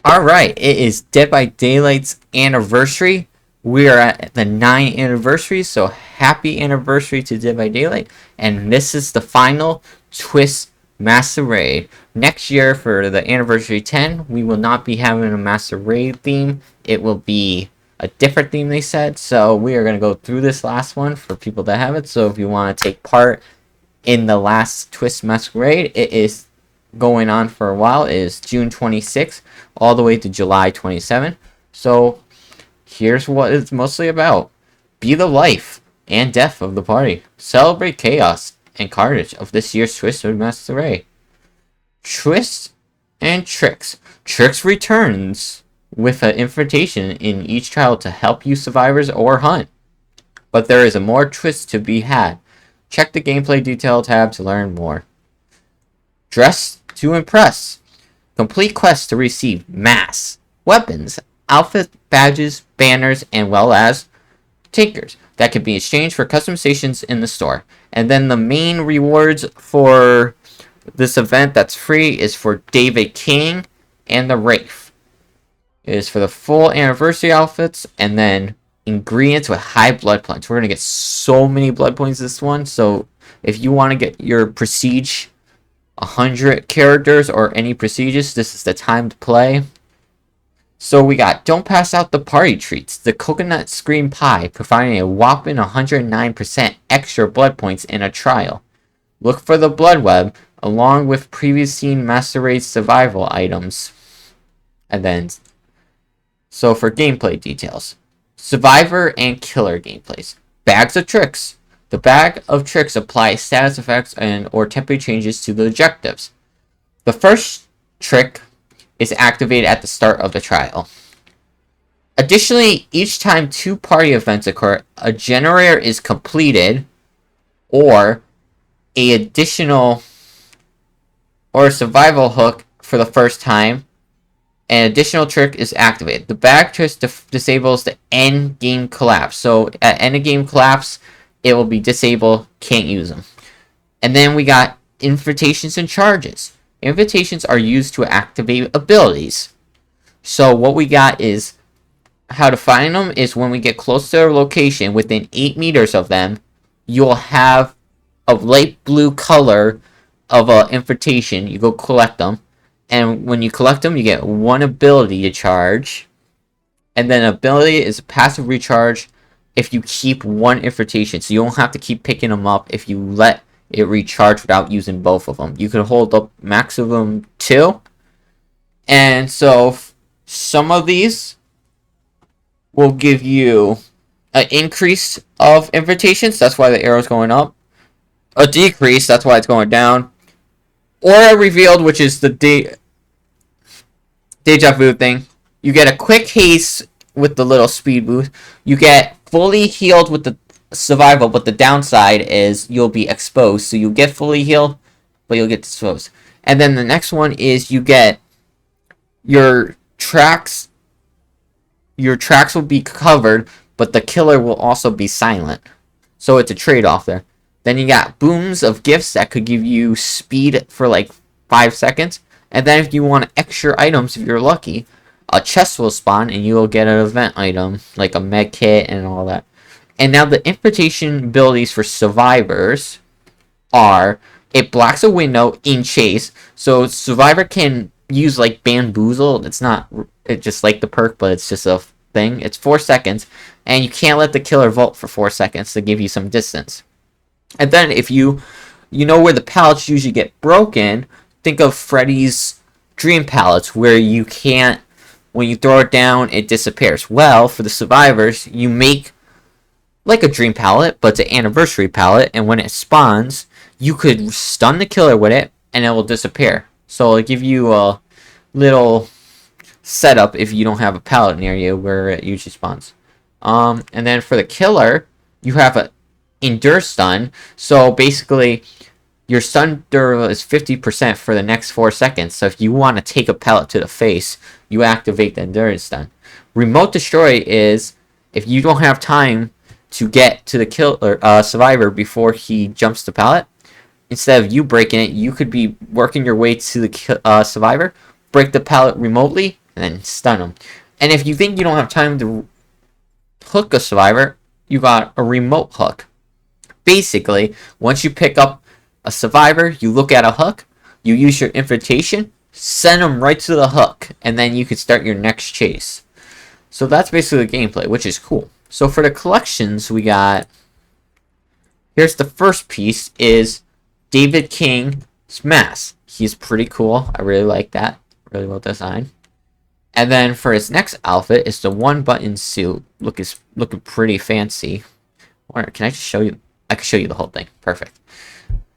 Alright, it is Dead by Daylight's anniversary. We are at the 9th anniversary, so happy anniversary to Dead by Daylight. And this is the final Twisted Masquerade. Next year, for the anniversary 10, we will not be having a Masquerade theme. It will be a different theme, they said. So we are going to go through this last one for people that have it. So if you want to take part in the last Twisted Masquerade, it is going on for a while. It is June 26th all the way to July 27th. So here's what it's mostly about. Be the life and death of the party. Celebrate chaos and carnage of this year's Twisted Masquerade. Twists and Tricks. Tricks returns with an invitation in each trial to help you survivors or hunt. But there is a more twist to be had. Check the gameplay detail tab to learn more. Dress to impress. Complete quests to receive masks, weapons, outfit, badges, banners, and well as tinkers that can be exchanged for customizations in the store. And then the main rewards for this event that's free is for David King and the Wraith. It is for the full anniversary outfits and then ingredients with high blood points. We're going to get so many blood points this one. So if you want to get your prestige 100 characters or any prestiges, this is the time to play. So we got Don't Pass Out the Party Treats. The Coconut Scream Pie, providing a whopping 109% extra blood points in a trial. Look for the Blood Web, along with previous seen Masquerade survival items. And then, so for gameplay details. Survivor and Killer gameplays. Bags of Tricks. The Bag of Tricks applies status effects and or temperature changes to the objectives. The first trick is activated at the start of the trial. Additionally, each time two party events occur, a generator is completed or a survival hook for the first time. An additional trick is activated. The bag trick disables the end game collapse. So at end game collapse, it will be disabled, can't use them. And then we got invitations and charges. Invitations are used to activate abilities. So what we got is how to find them is when we get close to their location, within 8 meters of them, you'll have a light blue color of an invitation. You go collect them. And when you collect them, you get one ability to charge. And then ability is a passive recharge if you keep one invitation. So you don't have to keep picking them up if you let it recharge without using both of them. You can hold up maximum 2. And so some of these will give you an increase of invitations. That's why the arrow's going up. A decrease. That's why it's going down. Or a revealed, which is the deja vu thing. You get a quick haste with the little speed boost. You get fully healed with the survival, but the downside is you'll be exposed. So you'll get fully healed, but you'll get exposed. And then the next one is you get your tracks. Your tracks will be covered, but the killer will also be silent. So it's a trade-off there. Then you got booms of gifts that could give you speed for like 5 seconds. And then if you want extra items, if you're lucky, a chest will spawn and you will get an event item like a med kit and all that. And now the invitation abilities for survivors are it blocks a window in chase. So survivor can use like bamboozle. It's just like the perk, but it's just a thing. It's 4 seconds. And you can't let the killer vault for 4 seconds to give you some distance. And then if you know where the pallets usually get broken, think of Freddy's Dream Pallets where you can't, when you throw it down, it disappears. Well, for the survivors, you make like a Dream Pallet, but it's an anniversary pallet, and when it spawns, you could stun the killer with it, and it will disappear. So it'll give you a little setup if you don't have a pallet near you where it usually spawns. And then for the killer, you have a Endure Stun. So basically, your stun durable is 50% for the next 4 seconds. So if you want to take a pellet to the face, you activate the endurance stun. Remote Destroy is if you don't have time to get to the killer survivor before he jumps the pallet. Instead of you breaking it, you could be working your way to the survivor, break the pallet remotely, and then stun them. And if you think you don't have time to hook a survivor, you got a remote hook. Basically, once you pick up a survivor, you look at a hook, you use your invitation, send them right to the hook, and then you can start your next chase. So that's basically the gameplay, which is cool. So for the collections, we got... Here's the first piece, is David King's mask. He's pretty cool. I really like that. Really well designed. And then for his next outfit is the one-button suit. Looking pretty fancy. Or can I just show you? I can show you the whole thing. Perfect.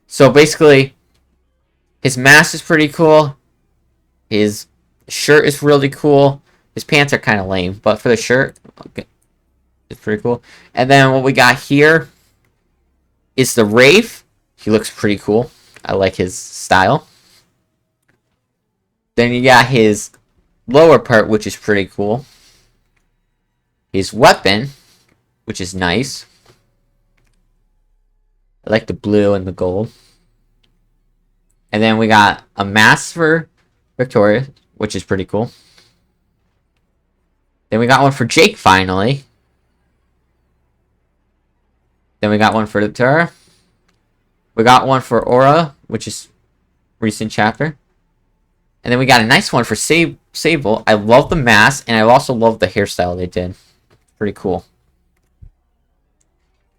So basically, his mask is pretty cool. His shirt is really cool. His pants are kind of lame, but for the shirt, okay, it's pretty cool. And then what we got here is the Wraith. He looks pretty cool. I like his style. Then you got his lower part, which is pretty cool. His weapon, which is nice. I like the blue and the gold. And then we got a mask for Victoria, which is pretty cool. Then we got one for Jake, finally. Then we got one for the Tara. We got one for Aura, which is recent chapter. And then we got a nice one for Sable. I love the mask, and I also love the hairstyle they did. Pretty cool.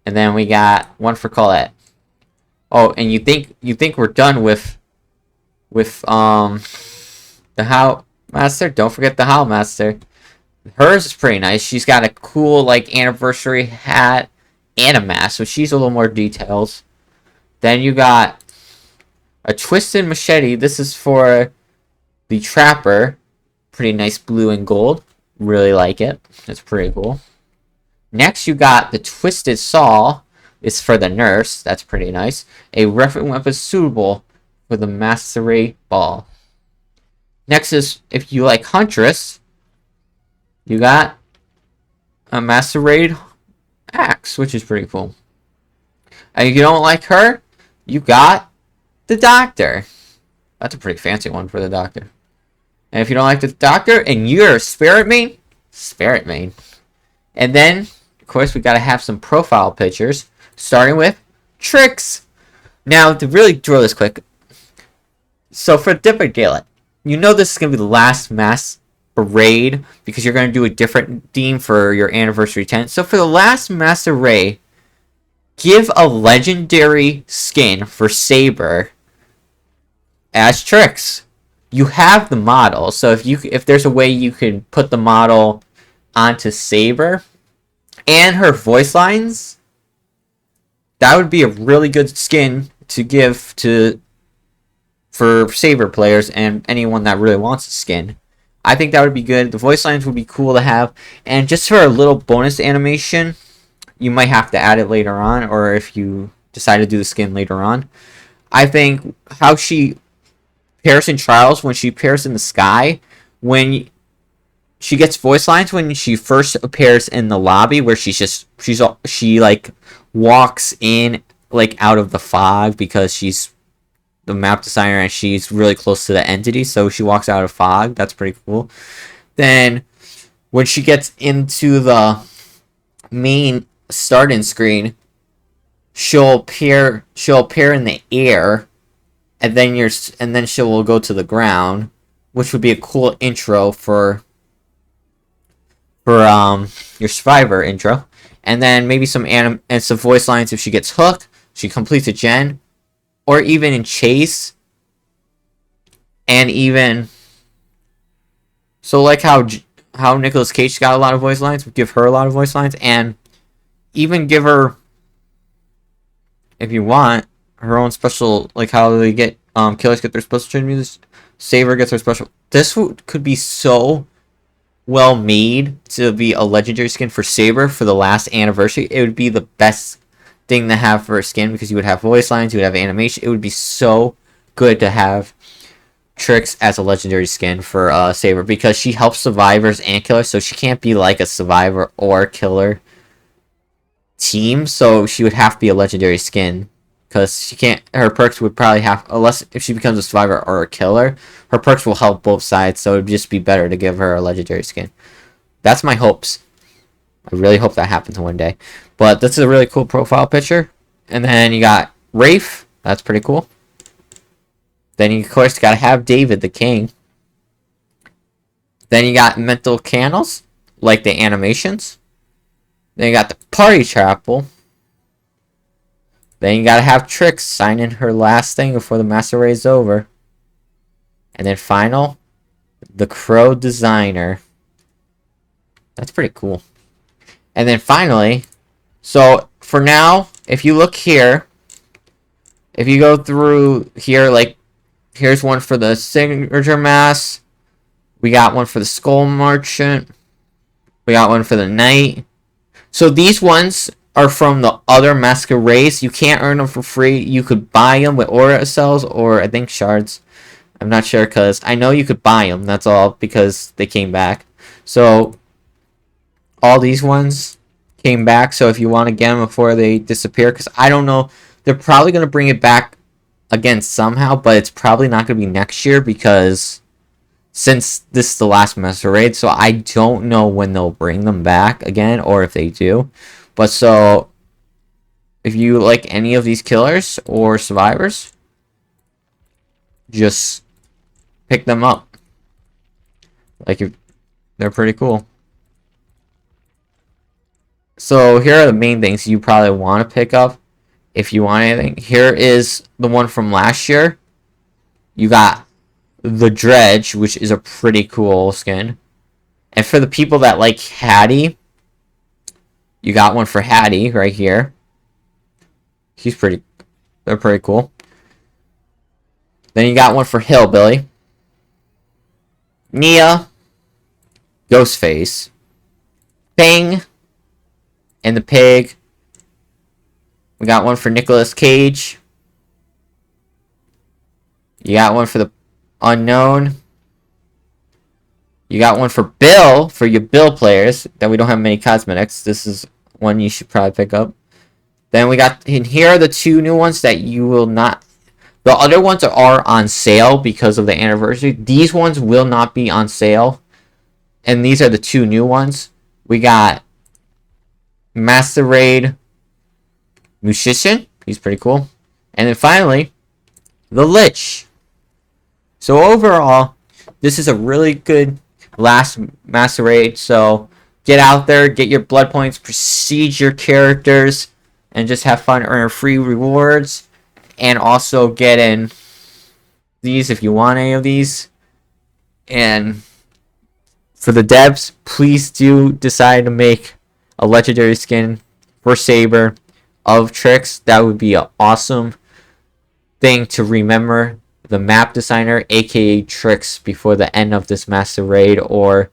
And then we got one for Colette. Oh, and you think we're done with the Howl Master? Don't forget the Howl Master. Hers is pretty nice. She's got a cool like anniversary hat and a mask, so she's a little more details. Then you got a Twisted Machete. This is for the Trapper. Pretty nice blue and gold. Really like it. It's pretty cool. Next you got the Twisted Saw. It's for the Nurse. That's pretty nice. A reference weapon suitable for the Masquerade Ball. Next is, if you like Huntress, you got a Masquerade Axe, which is pretty cool. And if you don't like her, you got the Doctor. That's a pretty fancy one for the Doctor. And if you don't like the Doctor and you're a Spirit Main, Spirit Main. And then, of course, we gotta have some profile pictures, starting with Trix. Now, to really drill this quick, so for Dead Daylight, you know this is gonna be the last Masquerade because you're gonna do a different theme for your anniversary tent. So for the last Masquerade, give a legendary skin for Saber as Trix. You have the model, so if there's a way you can put the model onto Saber and her voice lines, that would be a really good skin to give for Saber players and anyone that really wants a skin. I think that would be good. The voice lines would be cool to have, and just for a little bonus animation, you might have to add it later on, or if you decide to do the skin later on. I think how she pairs in Trials, when she appears in the sky, when she gets voice lines when she first appears in the lobby, where she like walks in like out of the fog because she's the map designer and she's really close to the entity, so she walks out of fog. That's pretty cool. Then when she gets into the main start-in screen, she'll appear in the air, and then she will go to the ground, which would be a cool intro for your Survivor intro. And then maybe some voice lines if she gets hooked, she completes a gen, or even in Chase. And even so, like how Nicolas Cage got a lot of voice lines, give her a lot of voice lines, and even give her, if you want, her own special, like how they get killers get their special trade music, Saber gets her special. This could be so well made to be a legendary skin for Saber for the last anniversary. It would be the best thing to have for a skin because you would have voice lines, you would have animation. It would be so good to have Trix as a legendary skin for Saber because she helps survivors and killers, so she can't be like a survivor or killer team, so she would have to be a legendary skin because she can't. Her perks would probably have, unless if she becomes a survivor or a killer, her perks will help both sides. So it'd just be better to give her a legendary skin. That's my hopes. I really hope that happens one day. But this is a really cool profile picture. And then you got Rafe. That's pretty cool. Then you, of course, got to have David, the king. Then you got mental candles, like the animations. Then you got the party chapel. Then you got to have Trix signing her last thing before the Master Raid is over. And then final, the Crow designer. That's pretty cool. And then finally, so for now, if you look here, if you go through here, like, here's one for the signature mask. We got one for the skull merchant. We got one for the knight. So these ones are from the other masquerades. You can't earn them for free. You could buy them with aura cells or I think shards. I'm not sure because I know you could buy them. That's all because they came back. So all these ones came back. So if you want to get them before they disappear, because I don't know, they're probably going to bring it back again somehow, but it's probably not going to be next year because since this is the last masquerade, so I don't know when they'll bring them back again or if they do. But so if you like any of these killers or survivors, just pick them up. Like, they're pretty cool. So here are the main things you probably want to pick up if you want anything. Here is the one from last year. You got the Dredge, which is a pretty cool skin. And for the people that like Hattie, you got one for Hattie right here. They're pretty cool. Then you got one for Hillbilly, Nia, Ghostface, Bang, and the Pig. We got one for Nicolas Cage. You got one for the Unknown. You got one for Bill, for your Bill players, that we don't have many cosmetics. This is one you should probably pick up. Then we got, and here are the two new ones that you will not, the other ones are on sale because of the anniversary. These ones will not be on sale. And these are the two new ones. We got Master Raid Musician. He's pretty cool. And then finally, the Lich. So overall, this is a really good last Master Raid. So get out there, get your blood points, prestige your characters, and just have fun, earn free rewards. And also get in these if you want any of these. And for the devs, please do decide to make a legendary skin for Saber of Trix. That would be an awesome thing to remember the map designer, aka Trix, before the end of this Master Raid, or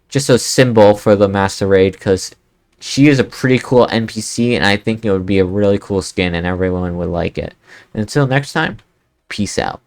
just a symbol for the Master Raid, because she is a pretty cool NPC, and I think it would be a really cool skin, and everyone would like it. And until next time, peace out.